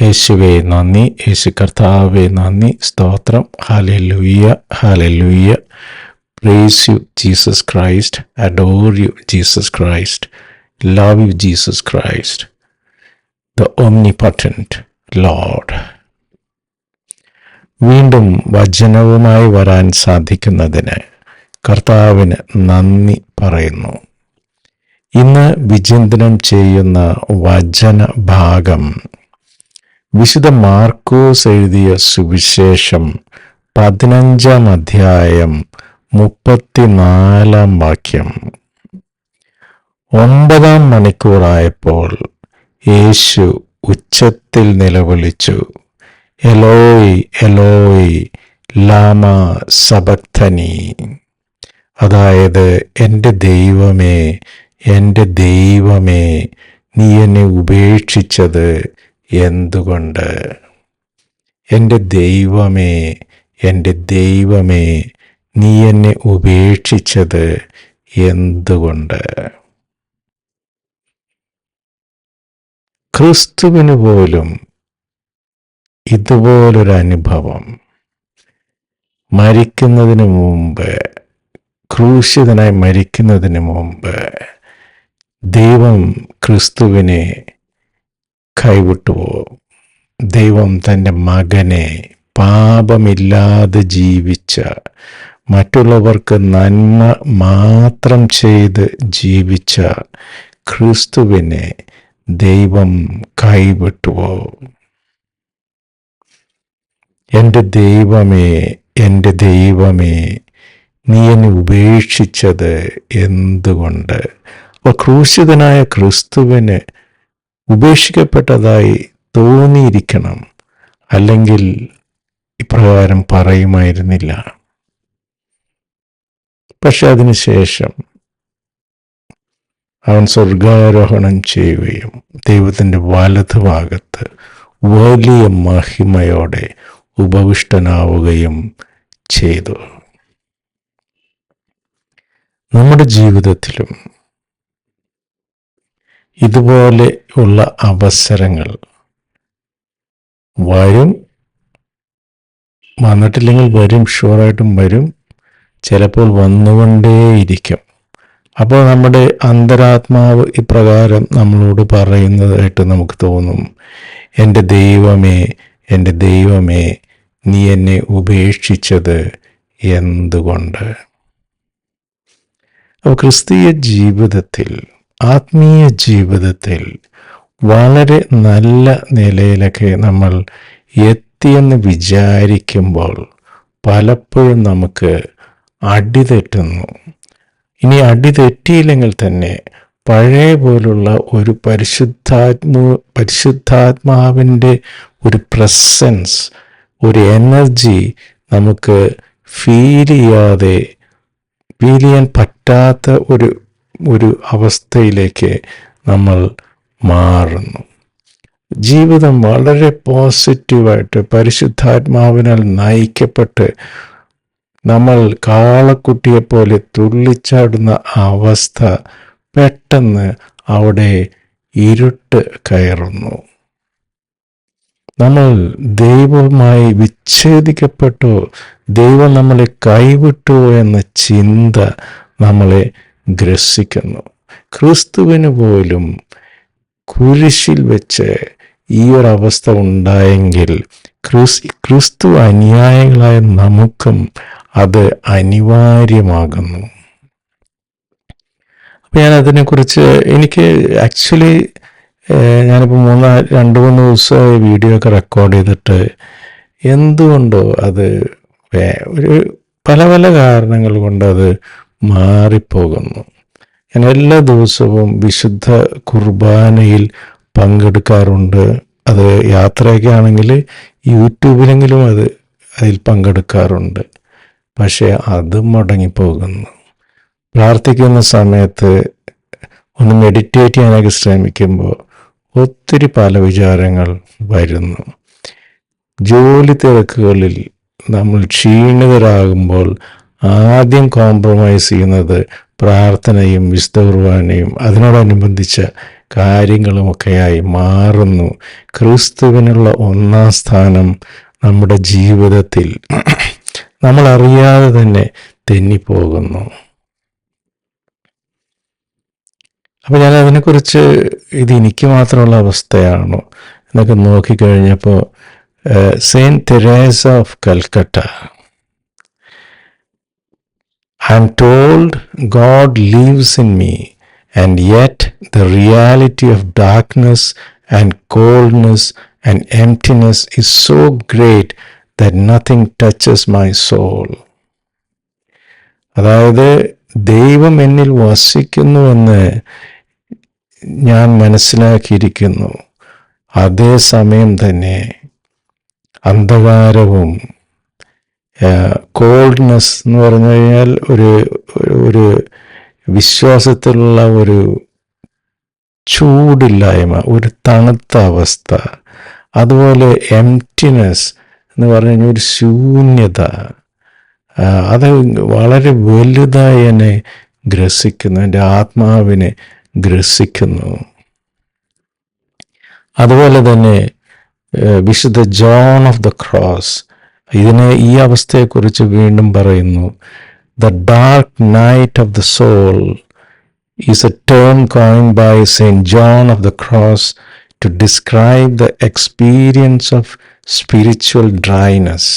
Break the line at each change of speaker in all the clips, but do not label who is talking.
യേശുവേ നന്ദി, യേശു കർത്താവേ നന്ദി, സ്തോത്രം. Hallelujah, hallelujah. Praise you, Jesus Christ. Adore you, Jesus Christ. Love you, Jesus Christ. The omnipotent Lord. വീണ്ടും വചനവുമായി വരാൻ സാധിക്കുന്നതിന് കർത്താവിന് നന്ദി പറയുന്നു. ഇന്ന് വിചിന്തനം ചെയ്യുന്ന വചന ഭാഗം വിശുദ്ധ മാർക്കോസ് എഴുതിയ സുവിശേഷം 15-ാം അധ്യായം 34-ാം വാക്യം. 9-ാം മണിക്കൂറായപ്പോൾ യേശു ഉച്ചത്തിൽ നിലവിളിച്ചു, എലോയ് എലോയ് ലാമ സബക്തനി. അതായത്, എൻ്റെ ദൈവമേ, എൻ്റെ ദൈവമേ, നീ എന്നെ ഉപേക്ഷിച്ചത് എന്തുകൊണ്ട്? എൻ്റെ ദൈവമേ, എൻ്റെ ദൈവമേ, നീ എന്നെ ഉപേക്ഷിച്ചത് എന്തുകൊണ്ട്? ക്രിസ്തുവിന് പോലും ഇതുപോലൊരു അനുഭവം മരിക്കുന്നതിന് മുമ്പ്, ക്രൂശിതനായി മരിക്കുന്നതിന് മുമ്പ് ദൈവം ക്രിസ്തുവിനെ കൈവിട്ടുവോ? ദൈവം തൻ്റെ മകനെ, പാപമില്ലാതെ ജീവിച്ച, മറ്റുള്ളവർക്ക് നന്മ മാത്രം ചെയ്ത് ജീവിച്ച ക്രിസ്തുവിനെ ദൈവം കൈവിട്ടുവോ? എൻ്റെ ദൈവമേ, എൻ്റെ ദൈവമേ, നീ എന്നെ ഉപേക്ഷിച്ചത് എന്തുകൊണ്ട്? അപ്പോൾ ക്രൂശിതനായ ക്രിസ്തുവിന് ഉപേക്ഷിക്കപ്പെട്ടതായി തോന്നിയിരിക്കണം, അല്ലെങ്കിൽ ഇപ്രകാരം പറയുമായിരുന്നില്ല. പക്ഷെ അതിനുശേഷം അവൻ സ്വർഗാരോഹണം ചെയ്യുകയും ദൈവത്തിൻ്റെ വലതുഭാഗത്ത് വലിയ മഹിമയോടെ ഉപവിഷ്ടനാവുകയും ചെയ്തു. നമ്മുടെ ജീവിതത്തിലും ഇതുപോലെ ഉള്ള അവസരങ്ങൾ വരും. വന്നിട്ടില്ലെങ്കിൽ വരും, ഷുവറായിട്ടും വരും. ചിലപ്പോൾ വന്നുകൊണ്ടേയിരിക്കും. അപ്പോൾ നമ്മുടെ അന്തരാത്മാവ് ഇപ്രകാരം നമ്മളോട് പറയുന്നതായിട്ട് നമുക്ക് തോന്നും, എൻ്റെ ദൈവമേ, എൻ്റെ ദൈവമേ, നീ എന്നെ ഉപേക്ഷിച്ചത് എന്തുകൊണ്ട്? അപ്പോൾ ക്രിസ്തീയ ജീവിതത്തിൽ, ആത്മീയ ജീവിതത്തിൽ വളരെ നല്ല നിലയിലൊക്കെ നമ്മൾ എത്തിയെന്ന് വിചാരിക്കുമ്പോൾ പലപ്പോഴും നമുക്ക് അടിതെറ്റുന്നു. ഇനി അടിതെറ്റിയില്ലെങ്കിൽ തന്നെ പഴയ പോലുള്ള ഒരു പരിശുദ്ധാത്മാവിൻ്റെ ഒരു പ്രസൻസ്, ഒരു എനർജി നമുക്ക് ഫീൽ ചെയ്യാൻ പറ്റാത്ത ഒരു അവസ്ഥയിലേക്ക് നമ്മൾ മാറുന്നു. ജീവിതം വളരെ പോസിറ്റീവായിട്ട് പരിശുദ്ധാത്മാവിനാൽ നയിക്കപ്പെട്ട് നമ്മൾ കാളക്കുട്ടിയെപ്പോലെ തുള്ളിച്ചാടുന്ന അവസ്ഥ പെട്ടെന്ന് അവിടെ ഇരുട്ട് കയറുന്നു. നമ്മൾ ദൈവവുമായി വിച്ഛേദിക്കപ്പെട്ടോ, ദൈവം നമ്മളെ കൈവിട്ടോ എന്ന ചിന്ത നമ്മളെ ഗ്രസിക്കുന്നു. ക്രിസ്തുവിന് പോലും കുരിശിൽ വെച്ച് ഈ ഒരവസ്ഥ ഉണ്ടായെങ്കിൽ ക്രിസ്തു അനുയായികളായ നമുക്കും അത് അനിവാര്യമാകുന്നു. അപ്പം ഞാൻ അതിനെക്കുറിച്ച് എനിക്ക് ആക്ച്വലി ഞാനിപ്പോൾ 2-3 ദിവസമായി വീഡിയോ ഒക്കെ റെക്കോർഡ് ചെയ്തിട്ട് എന്തുകൊണ്ടോ അത് ഒരു പല പല കാരണങ്ങൾ കൊണ്ട് അത് മാറിപ്പോകുന്നു. ഞാൻ എല്ലാ ദിവസവും വിശുദ്ധ കുർബാനയിൽ പങ്കെടുക്കാറുണ്ട്. അത് യാത്രയൊക്കെ ആണെങ്കിൽ യൂട്യൂബിലെങ്കിലും അതിൽ പങ്കെടുക്കാറുണ്ട്. പക്ഷേ അത് മുടങ്ങിപ്പോകുന്നു. പ്രാർത്ഥിക്കുന്ന സമയത്ത് ഒന്ന് മെഡിറ്റേറ്റ് ചെയ്യാനൊക്കെ ശ്രമിക്കുമ്പോൾ ഒത്തിരി പല വിചാരങ്ങൾ വരുന്നു. ജോലി തിരക്കുകളിൽ നമ്മൾ ക്ഷീണിതരാകുമ്പോൾ ആദ്യം കോംപ്രമൈസ് ചെയ്യുന്നത് പ്രാർത്ഥനയും വിശുദ്ധ കുർബാനയും അതിനോടനുബന്ധിച്ച കാര്യങ്ങളുമൊക്കെയായി മാറുന്നു. ക്രിസ്തുവിനുള്ള ഒന്നാം സ്ഥാനം നമ്മുടെ ജീവിതത്തിൽ നമ്മളറിയാതെ തന്നെ തെന്നിപ്പോകുന്നു. അപ്പോൾ ഞാൻ അതിനെക്കുറിച്ച് ഇത് എനിക്ക് മാത്രമുള്ള അവസ്ഥയാണോ എന്നൊക്കെ നോക്കിക്കഴിഞ്ഞപ്പോൾ saint Teresa of Calcutta, I am told God lives in me, and yet the reality of darkness and coldness and emptiness is so great that nothing touches my soul. അതായത് ദൈവം എന്നിൽ വസിക്കുന്നുവെന്ന് ഞാൻ മനസ്സിലാക്കിയിരിക്കുന്നു. അതേസമയം തന്നെ അന്ധകാരവും കോൾഡ്നെസ് എന്ന് പറഞ്ഞു കഴിഞ്ഞാൽ ഒരു വിശ്വാസത്തിലുള്ള ഒരു ചൂടില്ലായ്മ, ഒരു തണുത്ത അവസ്ഥ, അതുപോലെ എംപ്റ്റിനെസ് എന്ന് പറഞ്ഞു കഴിഞ്ഞാൽ ഒരു ശൂന്യത, അത് വളരെ വലുതായി എന്നെ ഗ്രസിക്കുന്നു, എൻ്റെ ആത്മാവിനെ ഗ്രസിക്കുന്നു. അതുപോലെ തന്നെ വിശുദ്ധ ജോൺ ഓഫ് ദ ക്രോസ് ഈ അവസ്ഥയെക്കുറിച്ച് വീണ്ടും പറയുന്നു. The dark night of the soul is a term coined by saint John of the cross to describe the experience of spiritual dryness.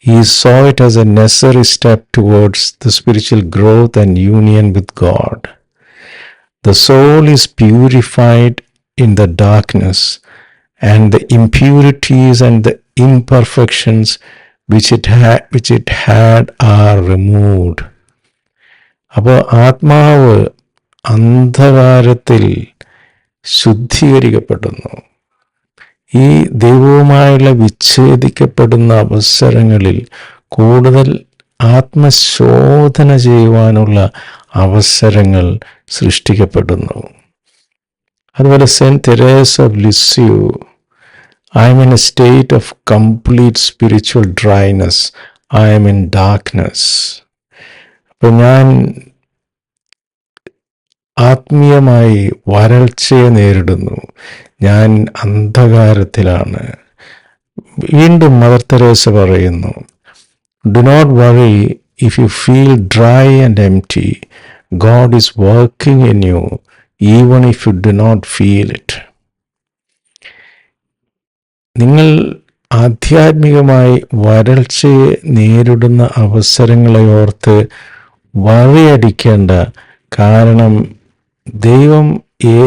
He saw it as a necessary step towards the spiritual growth and union with God. The soul is purified in the darkness, and the impurities and the imperfections which it had are removed. അപ്പോൾ ആത്മാവ് അന്ധകാരത്തിൽ ശുദ്ധീകരിക്കപ്പെടുന്നു. ഈ ദൈവവുമായുള്ള വിച്ഛേദിക്കപ്പെടുന്ന അവസരങ്ങളിൽ കൂടുതൽ ആത്മശോധന ചെയ്യുവാനുള്ള അവസരങ്ങൾ സൃഷ്ടിക്കപ്പെടുന്നു. അതുപോലെ saint Teresa of Lisieux, I am in a state of complete spiritual dryness. I am in darkness. അപ്പോൾ ഞാൻ ആത്മീയമായി വരൾച്ചയെ നേരിടുന്നു, ഞാൻ അന്ധകാരത്തിലാണ്. വീണ്ടും മദർ തെരേസ പറയുന്നു, Do not worry if you feel dry and empty. God is working in you even if you do not feel it. നിങ്ങൾ ആധ്യാത്മികമായി വരൾച്ചയെ നേരിടുന്ന അവസരങ്ങളെ ഓർത്ത് വറിയടിക്കേണ്ട. കാരണം ദൈവം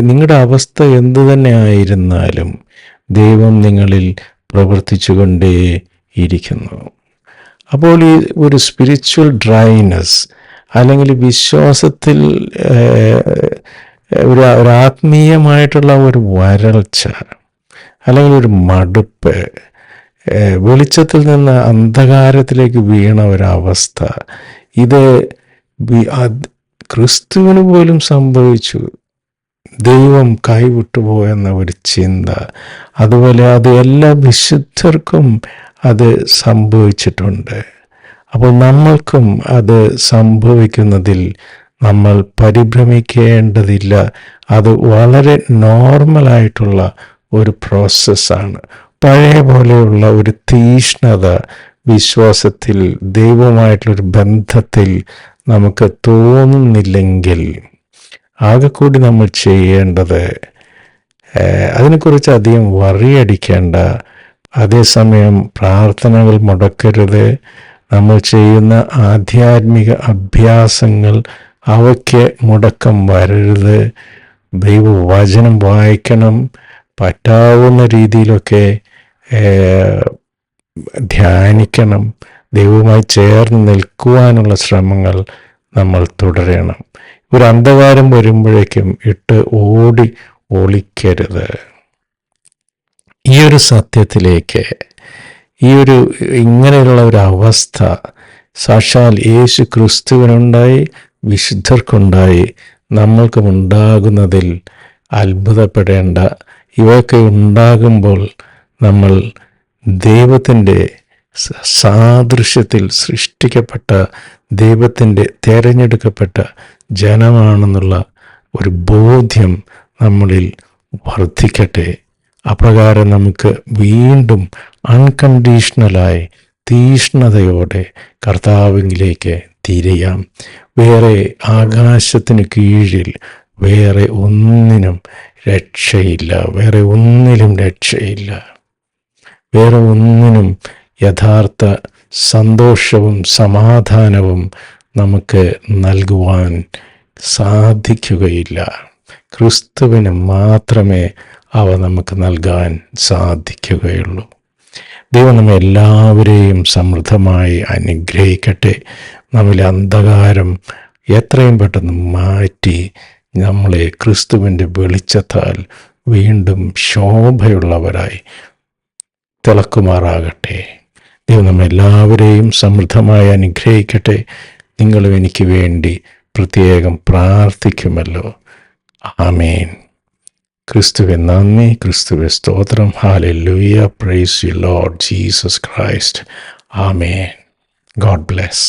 നിങ്ങളുടെ അവസ്ഥ എന്തു തന്നെ ആയിരുന്നാലും ദൈവം നിങ്ങളിൽ പ്രവർത്തിച്ചു കൊണ്ടേയിരിക്കുന്നു. അപ്പോൾ ഈ ഒരു സ്പിരിച്വൽ ഡ്രൈനെസ് അല്ലെങ്കിൽ വിശ്വാസത്തിൽ ഒരു ആത്മീയമായിട്ടുള്ള ഒരു വരൾച്ച അല്ലെങ്കിൽ ഒരു മടുപ്പ്, വെളിച്ചത്തിൽ നിന്ന് അന്ധകാരത്തിലേക്ക് വീണ ഒരവസ്ഥ, ഇത് ക്രിസ്തുവിന് പോലും സംഭവിച്ചു. ദൈവം കൈവിട്ടുപോയെന്ന ഒരു ചിന്ത, അതുപോലെ അത് എല്ലാ വിശുദ്ധർക്കും അത് സംഭവിച്ചിട്ടുണ്ട്. അപ്പോൾ നമ്മൾക്കും അത് സംഭവിക്കുന്നതിൽ നമ്മൾ പരിഭ്രമിക്കേണ്ടതില്ല. അത് വളരെ നോർമലായിട്ടുള്ള ഒരു പ്രോസസ്സാണ്. പഴയ പോലെയുള്ള ഒരു തീഷ്ണത വിശ്വാസത്തിൽ ദൈവവുമായിട്ടുള്ളൊരു ബന്ധത്തിൽ നമുക്ക് തോന്നുന്നില്ലെങ്കിൽ ആകെ കൂടി നമ്മൾ ചെയ്യേണ്ടത് അതിനെക്കുറിച്ച് അധികം വറിയടിക്കേണ്ട. അതേസമയം പ്രാർത്ഥനകൾ മുടക്കരുത്. നമ്മൾ ചെയ്യുന്ന ആധ്യാത്മിക അഭ്യാസങ്ങൾ അവയ്ക്ക് മുടക്കം വരരുത്. ദൈവവചനം വായിക്കണം, പറ്റാവുന്ന രീതിയിലൊക്കെ ധ്യാനിക്കണം, ദൈവവുമായി ചേർന്ന് നിൽക്കുവാനുള്ള ശ്രമങ്ങൾ നമ്മൾ തുടരണം. ഒരു അന്ധകാരം വരുമ്പോഴേക്കും ഇട്ട് ഓടി ഒളിക്കരുത്. ഈ ഒരു സത്യത്തിലേക്ക്, ഇങ്ങനെയുള്ള ഒരു അവസ്ഥ സാക്ഷാൽ യേശു ക്രിസ്തുവിനുണ്ടായി, വിശുദ്ധർക്കുണ്ടായി, നമ്മൾക്കും ഉണ്ടാകുന്നതിൽ അത്ഭുതപ്പെടേണ്ട. ഇവയൊക്കെ ഉണ്ടാകുമ്പോൾ നമ്മൾ ദൈവത്തിൻ്റെ സാദൃശ്യത്തിൽ സൃഷ്ടിക്കപ്പെട്ട ദൈവത്തിൻ്റെ തിരഞ്ഞെടുക്കപ്പെട്ട ജനമാണെന്നുള്ള ഒരു ബോധ്യം നമ്മളിൽ വർദ്ധിക്കട്ടെ. അപ്രകാരം നമുക്ക് വീണ്ടും അൺകണ്ടീഷണലായി തീഷ്ണതയോടെ കർത്താവിലേക്ക് തിരിയാം. വേറെ ആകാശത്തിന് കീഴിൽ വേറെ ഒന്നിനും രക്ഷയില്ല, വേറെ ഒന്നിലും രക്ഷയില്ല. വേറെ ഒന്നിനും യഥാർത്ഥ സന്തോഷവും സമാധാനവും നമുക്ക് നൽകുവാൻ സാധിക്കുകയില്ല. ക്രിസ്തുവിന് മാത്രമേ അവ നമുക്ക് നൽകാൻ സാധിക്കുകയുള്ളൂ. ദൈവം നമ്മെ എല്ലാവരെയും സമൃദ്ധമായി അനുഗ്രഹിക്കട്ടെ. നമ്മിലെ അന്ധകാരം എത്രയും പെട്ടെന്ന് മാറ്റി നമ്മളെ ക്രിസ്തുവിൻ്റെ വെളിച്ചത്താൽ വീണ്ടും ശോഭയുള്ളവരായി തിളക്കുമാറാകട്ടെ. ദൈവം നമ്മെല്ലാവരെയും സമൃദ്ധമായി അനുഗ്രഹിക്കട്ടെ. നിങ്ങളും എനിക്ക് വേണ്ടി പ്രത്യേകം പ്രാർത്ഥിക്കുമല്ലോ. ആമേൻ. ക്രിസ്തുവെ നന്ദി, ക്രിസ്തുവെ സ്തോത്രം. Hallelujah. Praise you lord Jesus Christ. Amen. God bless.